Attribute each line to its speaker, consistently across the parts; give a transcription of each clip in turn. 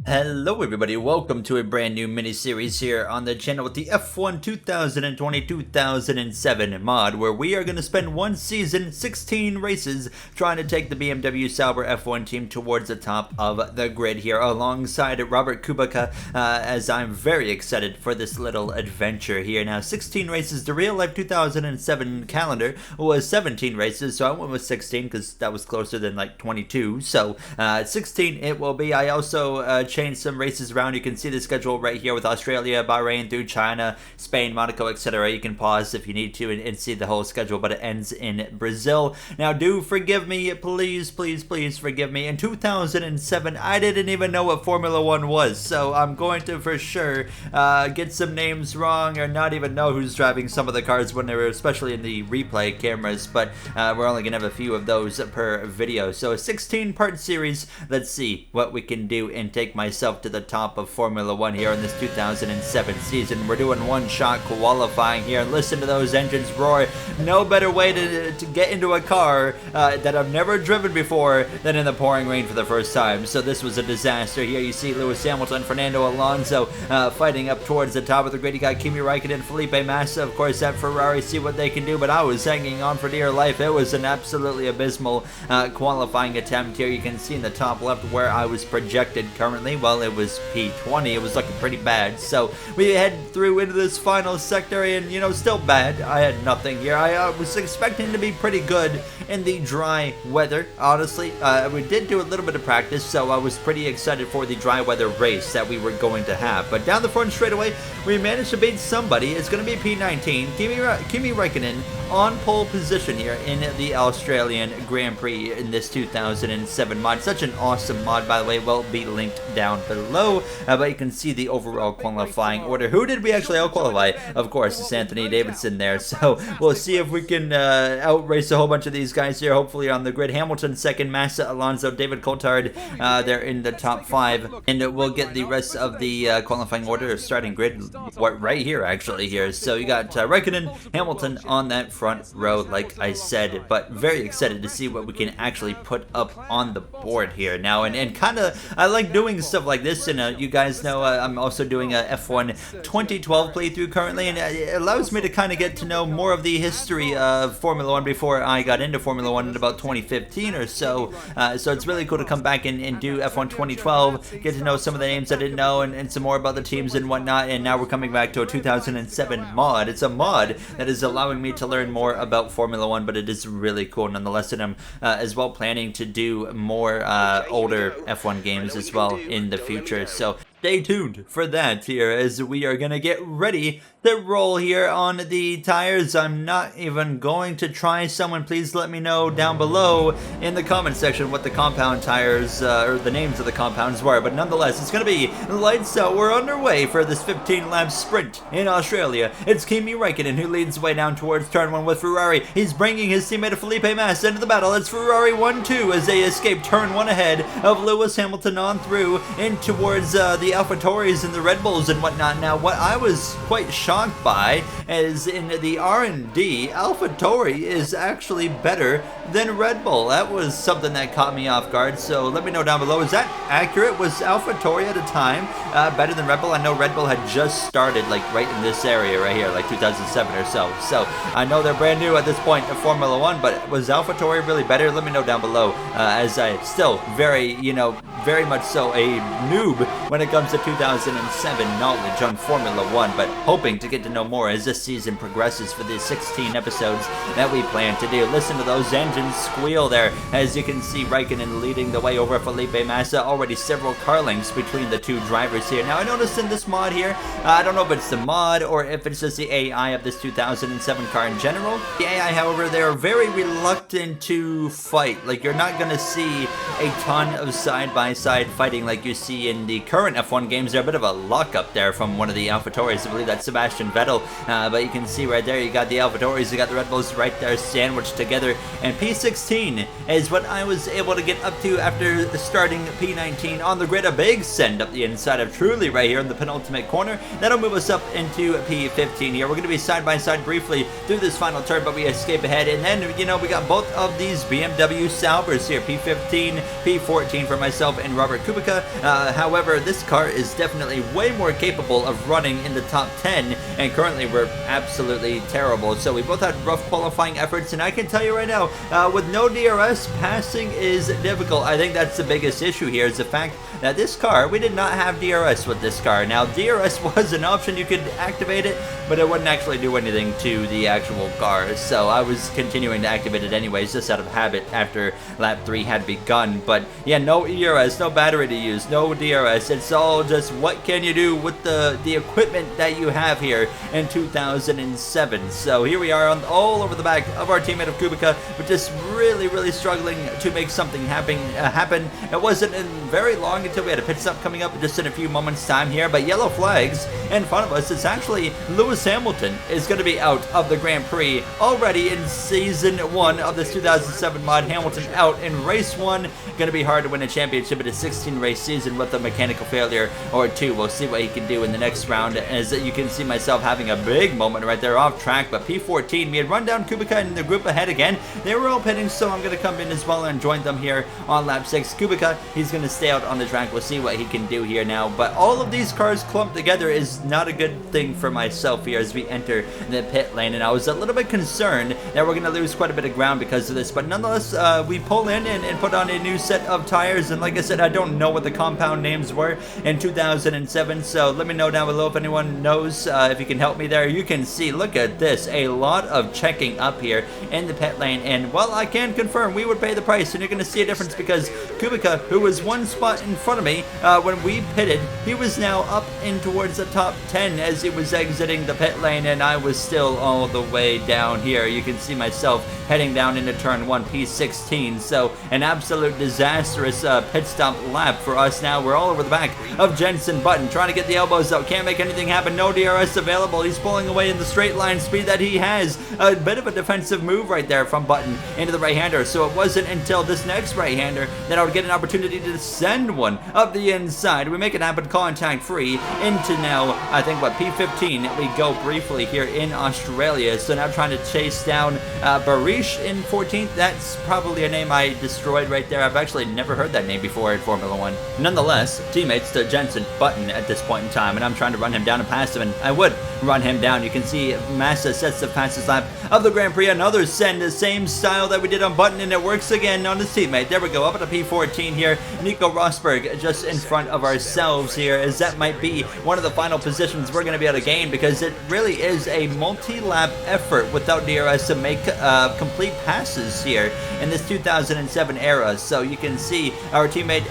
Speaker 1: Hello everybody, welcome to a brand new mini-series here on the channel with the F1 2020-2007 mod, where we are going to spend one season, 16 races, trying to take the BMW Sauber F1 team towards the top of the grid here alongside Robert Kubica, as I'm very excited for this little adventure here. Now, 16 races, the real-life 2007 calendar was 17 races, so I went with 16 because that was closer than like 22, so 16 it will be. I also change some races around. You can see the schedule right here with Australia, Bahrain, through China, Spain, Monaco, etc. You can pause if you need to and see the whole schedule, but it ends in Brazil. Now, do forgive me, please forgive me. In 2007, I didn't even know what Formula 1 was, so I'm going to for sure get some names wrong or not even know who's driving some of the cars when they were especially in the replay cameras, but we're only going to have a few of those per video. So a 16-part series. Let's see what we can do and take myself to the top of Formula 1 here in this 2007 season. We're doing one-shot qualifying here, and listen to those engines roar. No better way to get into a car that I've never driven before than in the pouring rain for the first time. So this was a disaster. Here you see Lewis Hamilton, Fernando Alonso fighting up towards the top of the grid. You got Kimi Raikkonen, Felipe Massa, of course, that Ferrari, see what they can do, but I was hanging on for dear life. It was an absolutely abysmal qualifying attempt here. You can see in the top left where I was projected currently. Well, it was P20. It was looking pretty bad. So we head through into this final sector, and you know, still bad. I had nothing here. I was expecting to be pretty good in the dry weather, honestly. We did do a little bit of practice, so I was pretty excited for the dry weather race that we were going to have. But down the front straightaway, we managed to beat somebody. It's going to be P19. Kimi Raikkonen on pole position here in the Australian Grand Prix in this 2007 mod. Such an awesome mod, by the way. Will be linked down below, but you can see the overall qualifying order. Who did we actually out-qualify? Of course, it's Anthony Davidson there. So we'll see if we can outrace a whole bunch of these guys here, hopefully on the grid. Hamilton second, Massa, Alonso, David Coulthard, they're in the top 5, and we'll get the rest of the qualifying order starting grid right here, actually, here. So you got Raikkonen, Hamilton on that front row, like I said, but very excited to see what we can actually put up on the board here now. And kind of, I like doing stuff like this, and you guys know I'm also doing a F1 2012 playthrough currently, and it allows me to kind of get to know more of the history of Formula 1 before I got into Formula 1 in about 2015 or so. So it's really cool to come back and do F1 2012, get to know some of the names I didn't know, and some more about the teams and whatnot. And now we're coming back to a 2007 mod. It's a mod that is allowing me to learn more about Formula 1, but it is really cool nonetheless, and I'm as well planning to do more older F1 games as well in the future. So stay tuned for that here as we are going to get ready to roll here on the tires. I'm not even going to try. Someone please let me know down below in the comment section what the compound tires or the names of the compounds were, but nonetheless it's going to be lights out. We're underway for this 15-lap sprint in Australia. It's Kimi Raikkonen who leads the way down towards turn 1 with Ferrari. He's bringing his teammate Felipe Massa into the battle. It's Ferrari 1-2 as they escape turn 1 ahead of Lewis Hamilton on through in towards the AlphaTauris and the Red Bulls and whatnot. Now, what I was quite shocked by is in the R&D, AlphaTauri is actually better than Red Bull. That was something that caught me off guard, so let me know down below. Is that accurate? Was AlphaTauri at a time better than Red Bull? I know Red Bull had just started like right in this area right here, like 2007 or so. So I know they're brand new at this point in Formula 1, but was AlphaTauri really better? Let me know down below, as I still very much so a noob when it comes to 2007 knowledge on Formula 1, but hoping to get to know more as this season progresses for the 16 episodes that we plan to do. Listen to those engines squeal there as you can see Raikkonen leading the way over Felipe Massa. Already several car lengths between the two drivers here. Now I noticed in this mod here, I don't know if it's the mod or if it's just the AI of this 2007 car in general. The AI, however, they're very reluctant to fight. Like, you're not going to see a ton of side-by-side fighting like you see in the current F1 games. They're a bit of a luck up there from one of the AlphaTauris. I believe that's Sebastian Vettel, but you can see right there, you got the AlphaTauris, you got the Red Bulls right there sandwiched together, and P16 is what I was able to get up to after starting P19 on the grid. A big send up the inside of Truly right here in the penultimate corner. That'll move us up into P15 here. We're going to be side by side briefly through this final turn, but we escape ahead, and then, you know, we got both of these BMW Saubers here, P15, P14 for myself, and Robert Kubica. However, this car is definitely way more capable of running in the top 10, and currently we're absolutely terrible. So we both had rough qualifying efforts, and I can tell you right now, with no DRS, passing is difficult. I think that's the biggest issue here, is the fact that this car, we did not have DRS with this car. Now, DRS was an option, you could activate it, but it wouldn't actually do anything to the actual car. So I was continuing to activate it anyways, just out of habit after lap 3 had begun. But yeah, no ERS, no battery to use, no DRS. It's all just what can you do with the equipment that you have here in 2007. So here we are all over the back of our teammate of Kubica, but just really struggling to make something happen. It wasn't in very long until we had a pit stop coming up just in a few moments time here, but yellow flags in front of us. It's actually Lewis Hamilton is going to be out of the Grand Prix already in season 1 of this 2007 mod. Hamilton out in race 1. Going to be hard to win a championship in a 16 race season with a mechanical failure or 2. We'll see what he can do in the next round, as you can see myself having a big moment right there off track. But P14, we had run down Kubica in the group ahead again. They were all pitting, so I'm going to come in as well and join them here on lap 6. Kubica, he's going to stay out on the track. We'll see what he can do here now. But all of these cars clumped together is not a good thing for myself here as we enter the pit lane. And I was a little bit concerned that we're going to lose quite a bit of ground because of this. But nonetheless, we pull in and put on a new set of tires. And like I said, I don't know what the compound names were in 2007. So let me know down below if anyone knows, if you can help me there. You can see, look at this, a lot of checking up here in the pit lane. And well, I can confirm we would pay the price. And you're going to see a difference because Kubica, who was one spot in front of me when we pitted, he was now up in towards the top 10 as he was exiting the pit lane, and I was still all the way down here. You can see myself heading down into turn 1, P16. So an absolute disastrous pit stop lap for us now. We're all over the back of Jenson Button, trying to get the elbows out. Can't make anything happen. No DRS available. He's pulling away in the straight line speed that he has. A bit of a defensive move right there from Button into the right-hander. So it wasn't until this next right-hander that I would get an opportunity to send one up the inside. We make it happen contact free into now, I think, what, P15 we go briefly here in Australia. So now trying to chase down Barish in 14th. That's probably a name I destroyed right there. I've actually never heard that name before in Formula 1. Nonetheless, teammates to Jenson Button at this point in time, and I'm trying to run him down and pass him, and I would run him down. You can see Massa sets the fastest lap of the Grand Prix. Another send, the same style that we did on Button, and it works again on his teammate. There we go, up at a P14 here. Nico Rosberg just in front of ourselves here, as that might be one of the final positions we're going to be able to gain, because it really is a multi-lap effort without DRS to make complete passes here in this 2007 era. So you can see our teammate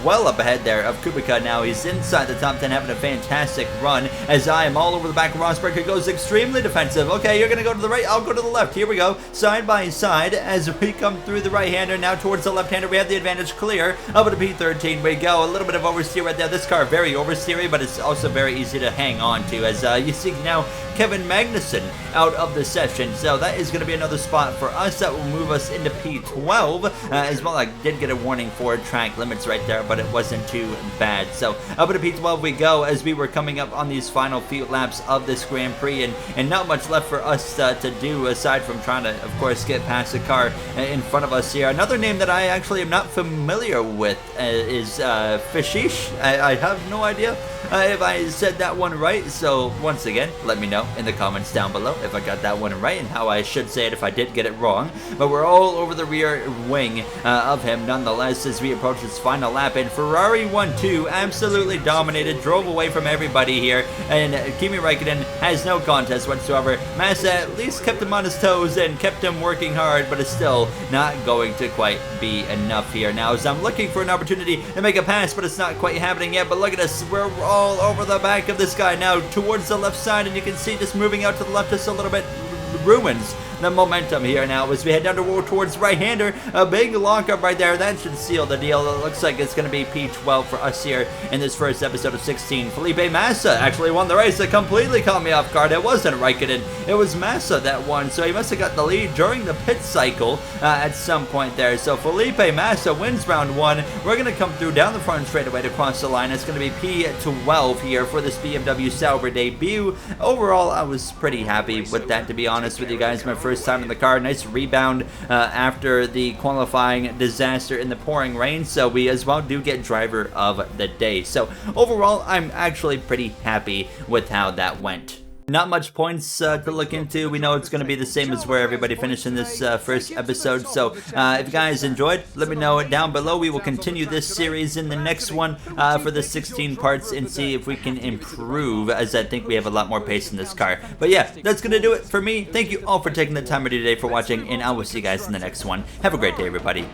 Speaker 1: well up ahead there of Kubica now. He's inside the top 10 having a fantastic run, as I am all over the back of Rosberg, who goes extremely defensive. Okay, you're going to go to the right, I'll go to the left. Here we go, side by side as we come through the right-hander. Now towards the left-hander, we have the advantage clear. Up at a P13 we go. A little bit of oversteer right there. This car very oversteery, but it's also very easy to hang on to, as you see now Kevin Magnussen out of the session. So that is going to be another spot for us. That will move us into P12 as well. I did get a warning for track limits right there, but it wasn't too bad. So up at a P12 we go, as we were coming up on these final few laps of this Grand Prix, and not much left for us to do aside from trying to, of course, get past the car in front of us here. Another name that I actually am not familiar with is Fishish. I have no idea if I said that one right, so once again, let me know in the comments down below if I got that one right and how I should say it if I did get it wrong. But we're all over the rear wing of him nonetheless as we approach this final lap, and Ferrari 1-2 absolutely dominated, drove away from everybody here, and Kimi Räikkönen has no contest whatsoever. Massa at least kept him on his toes and kept him working hard, but it's still not going to quite be enough here now, as I'm looking for an opportunity to make a pass, but it's not quite happening yet. But look at us, we're all over the back of this guy now towards the left side, and you can see just moving out to the left just a little bit ruins the momentum here now as we head down towards right-hander. A big lockup right there. That should seal the deal. It looks like it's going to be P12 for us here in this first episode of 16. Felipe Massa actually won the race. It completely caught me off guard. It wasn't Räikkönen. It was Massa that won, so he must have got the lead during the pit cycle at some point there. So Felipe Massa wins round 1. We're going to come through down the front straightaway to cross the line. It's going to be P12 here for this BMW Sauber debut. Overall, I was pretty happy with that, to be honest with you guys. My first first time in the car. Nice rebound after the qualifying disaster in the pouring rain, so we as well do get driver of the day. So overall, I'm actually pretty happy with how that went. Not much points to look into. We know it's going to be the same as where everybody finished in this first episode. So if you guys enjoyed, let me know down below. We will continue this series in the next one for the 16 parts and see if we can improve, as I think we have a lot more pace in this car. But yeah, that's going to do it for me. Thank you all for taking the time today for watching, and I will see you guys in the next one. Have a great day, everybody.